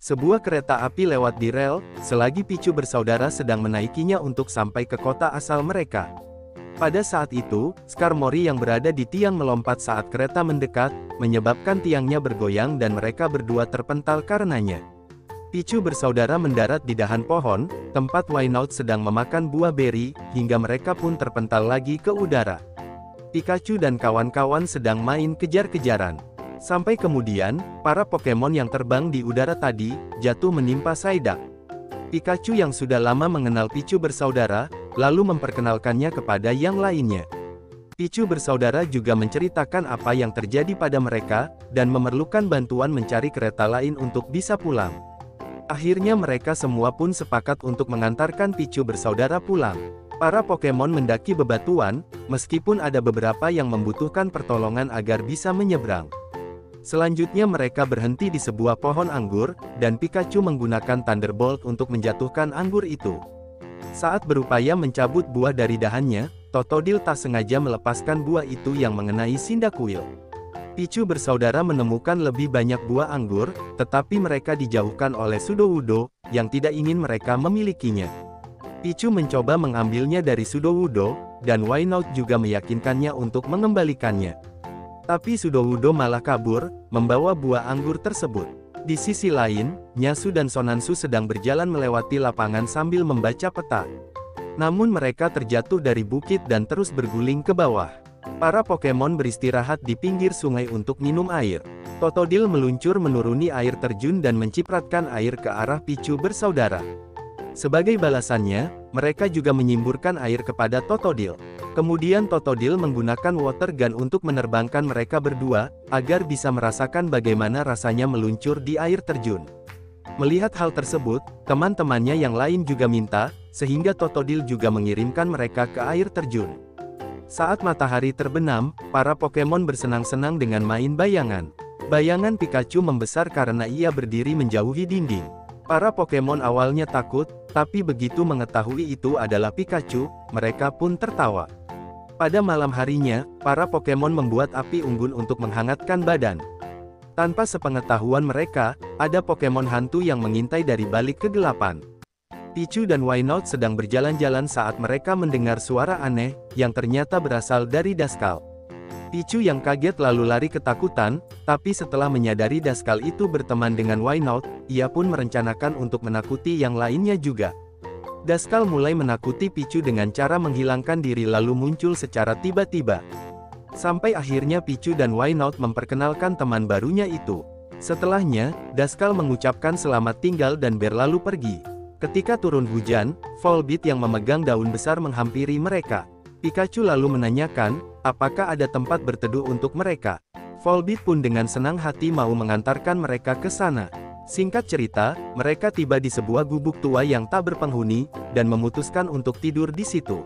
Sebuah kereta api lewat di rel, selagi Pichu bersaudara sedang menaikinya untuk sampai ke kota asal mereka. Pada saat itu, Skarmory yang berada di tiang melompat saat kereta mendekat, menyebabkan tiangnya bergoyang dan mereka berdua terpental karenanya. Pichu bersaudara mendarat di dahan pohon, tempat Wynaut sedang memakan buah beri, hingga mereka pun terpental lagi ke udara. Pikachu dan kawan-kawan sedang main kejar-kejaran. Sampai kemudian, para Pokemon yang terbang di udara tadi, jatuh menimpa Psyduck. Pikachu yang sudah lama mengenal Pichu bersaudara, lalu memperkenalkannya kepada yang lainnya. Pichu bersaudara juga menceritakan apa yang terjadi pada mereka, dan memerlukan bantuan mencari kereta lain untuk bisa pulang. Akhirnya mereka semua pun sepakat untuk mengantarkan Pichu bersaudara pulang. Para Pokemon mendaki bebatuan, meskipun ada beberapa yang membutuhkan pertolongan agar bisa menyeberang. Selanjutnya mereka berhenti di sebuah pohon anggur, dan Pikachu menggunakan Thunderbolt untuk menjatuhkan anggur itu. Saat berupaya mencabut buah dari dahannya, Totodile tak sengaja melepaskan buah itu yang mengenai Cyndaquil. Pichu bersaudara menemukan lebih banyak buah anggur, tetapi mereka dijauhkan oleh Sudowoodo, yang tidak ingin mereka memilikinya. Pichu mencoba mengambilnya dari Sudowoodo, dan Wynaut juga meyakinkannya untuk mengembalikannya. Tapi Sudowoodo malah kabur, membawa buah anggur tersebut. Di sisi lain, Nyasu dan Sonansu sedang berjalan melewati lapangan sambil membaca peta. Namun mereka terjatuh dari bukit dan terus berguling ke bawah. Para Pokemon beristirahat di pinggir sungai untuk minum air. Totodile meluncur menuruni air terjun dan mencipratkan air ke arah Pichu bersaudara. Sebagai balasannya, mereka juga menyimburkan air kepada Totodile. Kemudian Totodile menggunakan water gun untuk menerbangkan mereka berdua, agar bisa merasakan bagaimana rasanya meluncur di air terjun. Melihat hal tersebut, teman-temannya yang lain juga minta, sehingga Totodile juga mengirimkan mereka ke air terjun. Saat matahari terbenam, para Pokemon bersenang-senang dengan main bayangan. Bayangan Pikachu membesar karena ia berdiri menjauhi dinding. Para Pokemon awalnya takut, tapi begitu mengetahui itu adalah Pikachu, mereka pun tertawa. Pada malam harinya, para Pokemon membuat api unggun untuk menghangatkan badan. Tanpa sepengetahuan mereka, ada Pokemon hantu yang mengintai dari balik kegelapan. Pichu dan Wynaut sedang berjalan-jalan saat mereka mendengar suara aneh, yang ternyata berasal dari Duskull. Pichu yang kaget lalu lari ketakutan, tapi setelah menyadari Duskull itu berteman dengan Wynaut, ia pun merencanakan untuk menakuti yang lainnya juga. Duskull mulai menakuti Pichu dengan cara menghilangkan diri lalu muncul secara tiba-tiba. Sampai akhirnya Pichu dan Wynaut memperkenalkan teman barunya itu. Setelahnya, Duskull mengucapkan selamat tinggal dan berlalu pergi. Ketika turun hujan, Volbeat yang memegang daun besar menghampiri mereka. Pikachu lalu menanyakan, apakah ada tempat berteduh untuk mereka. Volbeat pun dengan senang hati mau mengantarkan mereka ke sana. Singkat cerita, mereka tiba di sebuah gubuk tua yang tak berpenghuni, dan memutuskan untuk tidur di situ.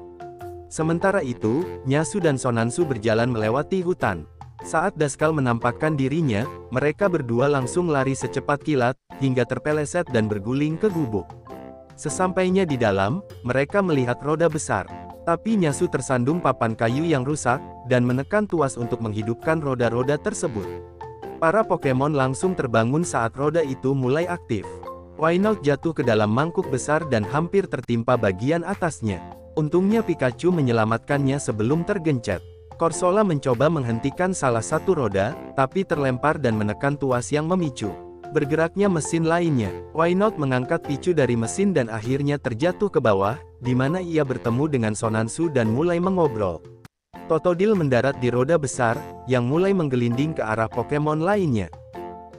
Sementara itu, Nyasu dan Sonansu berjalan melewati hutan. Saat Duskull menampakkan dirinya, mereka berdua langsung lari secepat kilat, hingga terpeleset dan berguling ke gubuk. Sesampainya di dalam, mereka melihat roda besar. Tapi Nyasu tersandung papan kayu yang rusak, dan menekan tuas untuk menghidupkan roda-roda tersebut. Para Pokemon langsung terbangun saat roda itu mulai aktif. Wynaut jatuh ke dalam mangkuk besar dan hampir tertimpa bagian atasnya. Untungnya Pikachu menyelamatkannya sebelum tergencet. Corsola mencoba menghentikan salah satu roda, tapi terlempar dan menekan tuas yang memicu bergeraknya mesin lainnya. Wynaut mengangkat Pichu dari mesin dan akhirnya terjatuh ke bawah, di mana ia bertemu dengan Sonansu dan mulai mengobrol. Totodile mendarat di roda besar, yang mulai menggelinding ke arah Pokemon lainnya.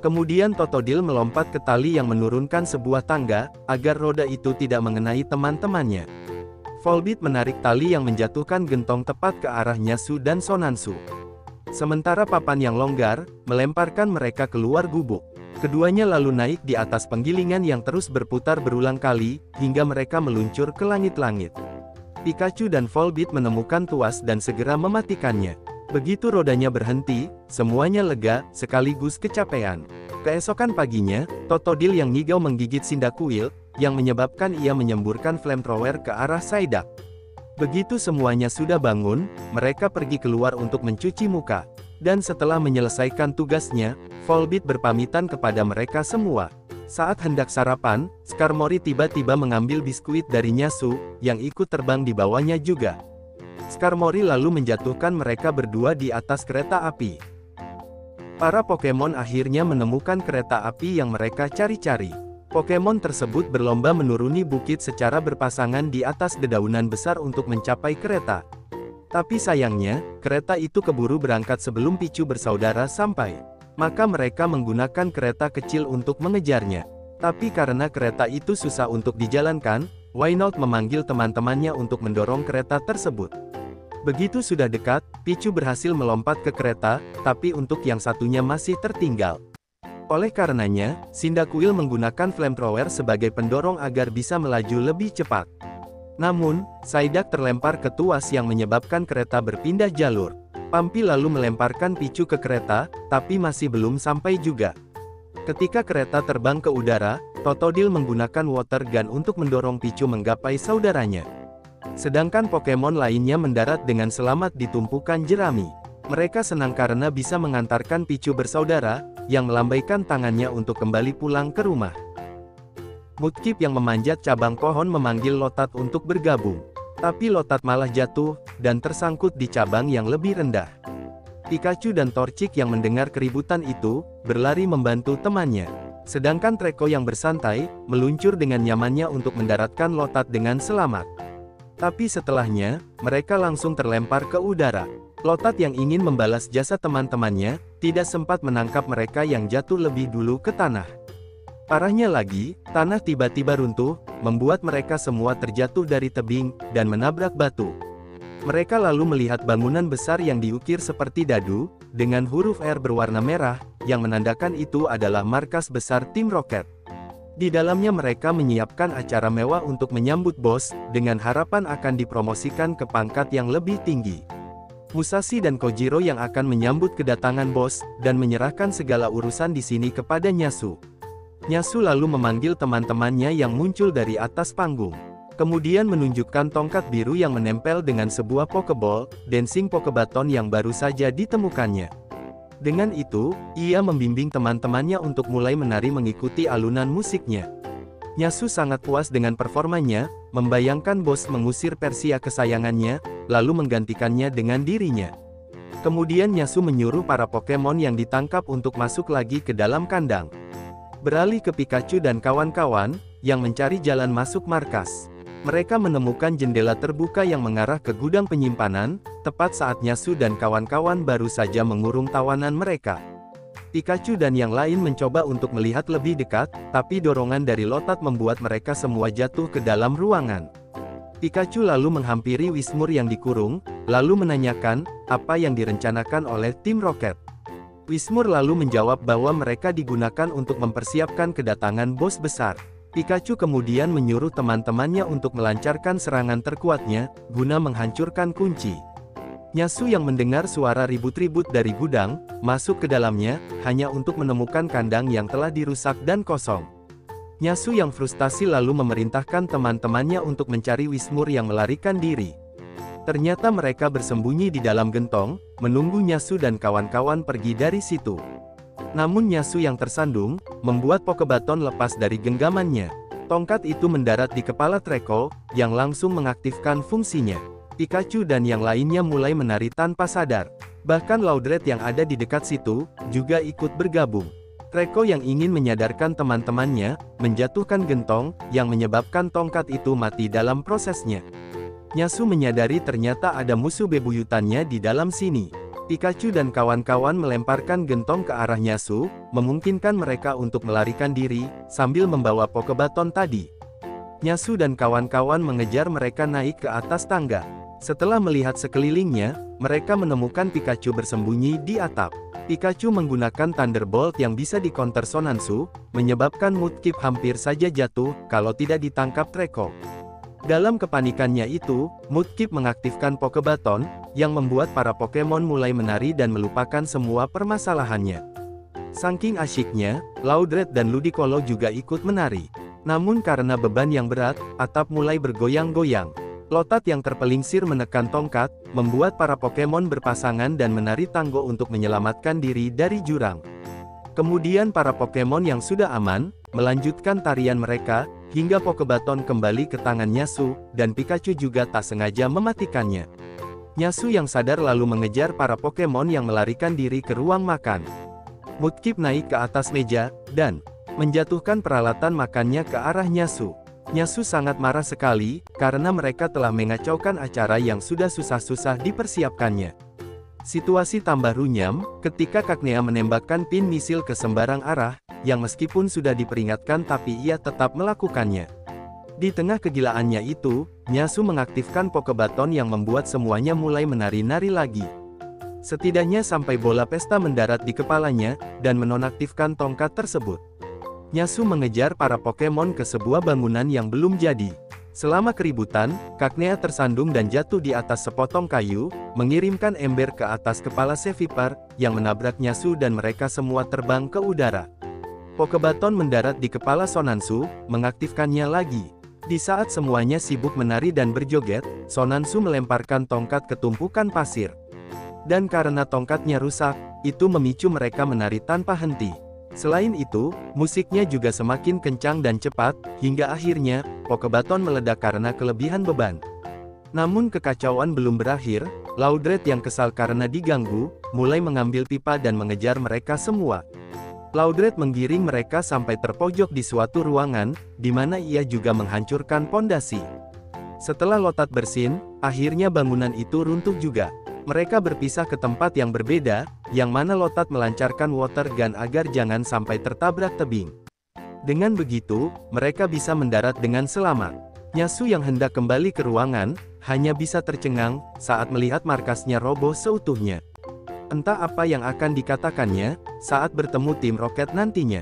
Kemudian Totodile melompat ke tali yang menurunkan sebuah tangga, agar roda itu tidak mengenai teman-temannya. Volbeat menarik tali yang menjatuhkan gentong tepat ke arah Nyasu dan Sonansu. Sementara papan yang longgar, melemparkan mereka keluar gubuk. Keduanya lalu naik di atas penggilingan yang terus berputar berulang kali, hingga mereka meluncur ke langit-langit. Pikachu dan Volbeat menemukan tuas dan segera mematikannya. Begitu rodanya berhenti, semuanya lega, sekaligus kecapean. Keesokan paginya, Totodile yang ngigau menggigit Cyndaquil, yang menyebabkan ia menyemburkan flamethrower ke arah Psyduck. Begitu semuanya sudah bangun, mereka pergi keluar untuk mencuci muka. Dan setelah menyelesaikan tugasnya, Volbeat berpamitan kepada mereka semua. Saat hendak sarapan, Skarmory tiba-tiba mengambil biskuit dari Nyasu, yang ikut terbang di bawahnya juga. Skarmory lalu menjatuhkan mereka berdua di atas kereta api. Para Pokemon akhirnya menemukan kereta api yang mereka cari-cari. Pokemon tersebut berlomba menuruni bukit secara berpasangan di atas dedaunan besar untuk mencapai kereta. Tapi sayangnya, kereta itu keburu berangkat sebelum Pichu bersaudara sampai. Maka mereka menggunakan kereta kecil untuk mengejarnya. Tapi karena kereta itu susah untuk dijalankan, Wynaut memanggil teman-temannya untuk mendorong kereta tersebut. Begitu sudah dekat, Pichu berhasil melompat ke kereta, tapi untuk yang satunya masih tertinggal. Oleh karenanya, Cyndaquil menggunakan flamethrower sebagai pendorong agar bisa melaju lebih cepat. Namun, Psyduck terlempar ke tuas yang menyebabkan kereta berpindah jalur. Pampi lalu melemparkan Pichu ke kereta, tapi masih belum sampai juga. Ketika kereta terbang ke udara, Totodile menggunakan water gun untuk mendorong Pichu menggapai saudaranya. Sedangkan Pokemon lainnya mendarat dengan selamat di tumpukan jerami. Mereka senang karena bisa mengantarkan Pichu bersaudara, yang melambaikan tangannya untuk kembali pulang ke rumah. Mudkip yang memanjat cabang pohon memanggil Lotad untuk bergabung. Tapi Lotad malah jatuh, dan tersangkut di cabang yang lebih rendah. Pikachu dan Torchic yang mendengar keributan itu, berlari membantu temannya. Sedangkan Treecko yang bersantai, meluncur dengan nyamannya untuk mendaratkan Lotad dengan selamat. Tapi setelahnya, mereka langsung terlempar ke udara. Lotad yang ingin membalas jasa teman-temannya, tidak sempat menangkap mereka yang jatuh lebih dulu ke tanah. Parahnya lagi, tanah tiba-tiba runtuh, membuat mereka semua terjatuh dari tebing, dan menabrak batu. Mereka lalu melihat bangunan besar yang diukir seperti dadu, dengan huruf R berwarna merah, yang menandakan itu adalah markas besar Tim Rocket. Di dalamnya mereka menyiapkan acara mewah untuk menyambut bos, dengan harapan akan dipromosikan ke pangkat yang lebih tinggi. Musashi dan Kojiro yang akan menyambut kedatangan bos, dan menyerahkan segala urusan di sini kepada Nyasu. Nyasu lalu memanggil teman-temannya yang muncul dari atas panggung. Kemudian menunjukkan tongkat biru yang menempel dengan sebuah Pokeball, Dancing Pokebaton yang baru saja ditemukannya. Dengan itu, ia membimbing teman-temannya untuk mulai menari mengikuti alunan musiknya. Nyasu sangat puas dengan performanya, membayangkan bos mengusir Persia kesayangannya, lalu menggantikannya dengan dirinya. Kemudian Nyasu menyuruh para Pokemon yang ditangkap untuk masuk lagi ke dalam kandang. Beralih ke Pikachu dan kawan-kawan, yang mencari jalan masuk markas. Mereka menemukan jendela terbuka yang mengarah ke gudang penyimpanan, tepat saat Nyasu dan kawan-kawan baru saja mengurung tawanan mereka. Pikachu dan yang lain mencoba untuk melihat lebih dekat, tapi dorongan dari Lotad membuat mereka semua jatuh ke dalam ruangan. Pikachu lalu menghampiri Whismur yang dikurung, lalu menanyakan, apa yang direncanakan oleh Tim Rocket. Whismur lalu menjawab bahwa mereka digunakan untuk mempersiapkan kedatangan bos besar. Pikachu kemudian menyuruh teman-temannya untuk melancarkan serangan terkuatnya, guna menghancurkan kunci. Nyasu yang mendengar suara ribut-ribut dari gudang, masuk ke dalamnya, hanya untuk menemukan kandang yang telah dirusak dan kosong. Nyasu yang frustasi lalu memerintahkan teman-temannya untuk mencari Whismur yang melarikan diri. Ternyata mereka bersembunyi di dalam gentong, menunggu Nyasu dan kawan-kawan pergi dari situ. Namun Nyasu yang tersandung, membuat Pokebaton lepas dari genggamannya. Tongkat itu mendarat di kepala Treecko, yang langsung mengaktifkan fungsinya. Pikachu dan yang lainnya mulai menari tanpa sadar. Bahkan Loudred yang ada di dekat situ, juga ikut bergabung. Treecko yang ingin menyadarkan teman-temannya, menjatuhkan gentong, yang menyebabkan tongkat itu mati dalam prosesnya. Nyasu menyadari ternyata ada musuh bebuyutannya di dalam sini. Pikachu dan kawan-kawan melemparkan gentong ke arah Nyasu, memungkinkan mereka untuk melarikan diri, sambil membawa Pokebaton tadi. Nyasu dan kawan-kawan mengejar mereka naik ke atas tangga. Setelah melihat sekelilingnya, mereka menemukan Pikachu bersembunyi di atap. Pikachu menggunakan Thunderbolt yang bisa di-counter Sonansu, menyebabkan Mudkip hampir saja jatuh, kalau tidak ditangkap Treecko. Dalam kepanikannya itu, Mudkip mengaktifkan Pokebaton, yang membuat para Pokemon mulai menari dan melupakan semua permasalahannya. Saking asyiknya, Loudred dan Ludicolo juga ikut menari. Namun karena beban yang berat, atap mulai bergoyang-goyang. Lotad yang terpelingsir menekan tongkat, membuat para Pokemon berpasangan dan menari tanggo untuk menyelamatkan diri dari jurang. Kemudian para Pokemon yang sudah aman, melanjutkan tarian mereka, hingga Pokebaton kembali ke tangan Nyasu, dan Pikachu juga tak sengaja mematikannya. Nyasu yang sadar lalu mengejar para Pokemon yang melarikan diri ke ruang makan. Mudkip naik ke atas meja, dan menjatuhkan peralatan makannya ke arah Nyasu. Nyasu sangat marah sekali, karena mereka telah mengacaukan acara yang sudah susah-susah dipersiapkannya. Situasi tambah runyam, ketika Cagneya menembakkan pin misil ke sembarang arah, yang meskipun sudah diperingatkan tapi ia tetap melakukannya. Di tengah kegilaannya itu, Nyasu mengaktifkan Pokebaton yang membuat semuanya mulai menari-nari lagi. Setidaknya sampai bola pesta mendarat di kepalanya, dan menonaktifkan tongkat tersebut. Nyasu mengejar para Pokemon ke sebuah bangunan yang belum jadi. Selama keributan, Cagneya tersandung dan jatuh di atas sepotong kayu, mengirimkan ember ke atas kepala Seviper, yang menabrak Nyasu dan mereka semua terbang ke udara. Pokebaton mendarat di kepala Sonansu, mengaktifkannya lagi. Di saat semuanya sibuk menari dan berjoget, Sonansu melemparkan tongkat ke tumpukan pasir. Dan karena tongkatnya rusak, itu memicu mereka menari tanpa henti. Selain itu, musiknya juga semakin kencang dan cepat, hingga akhirnya, Pokebaton meledak karena kelebihan beban. Namun kekacauan belum berakhir, Laudred yang kesal karena diganggu, mulai mengambil pipa dan mengejar mereka semua. Laudred menggiring mereka sampai terpojok di suatu ruangan, di mana ia juga menghancurkan pondasi. Setelah Lotat bersin, akhirnya bangunan itu runtuh juga. Mereka berpisah ke tempat yang berbeda, yang mana Lotat melancarkan water gun agar jangan sampai tertabrak tebing. Dengan begitu, mereka bisa mendarat dengan selamat. Nyasu yang hendak kembali ke ruangan, hanya bisa tercengang, saat melihat markasnya roboh seutuhnya. Entah apa yang akan dikatakannya, saat bertemu tim Rocket nantinya.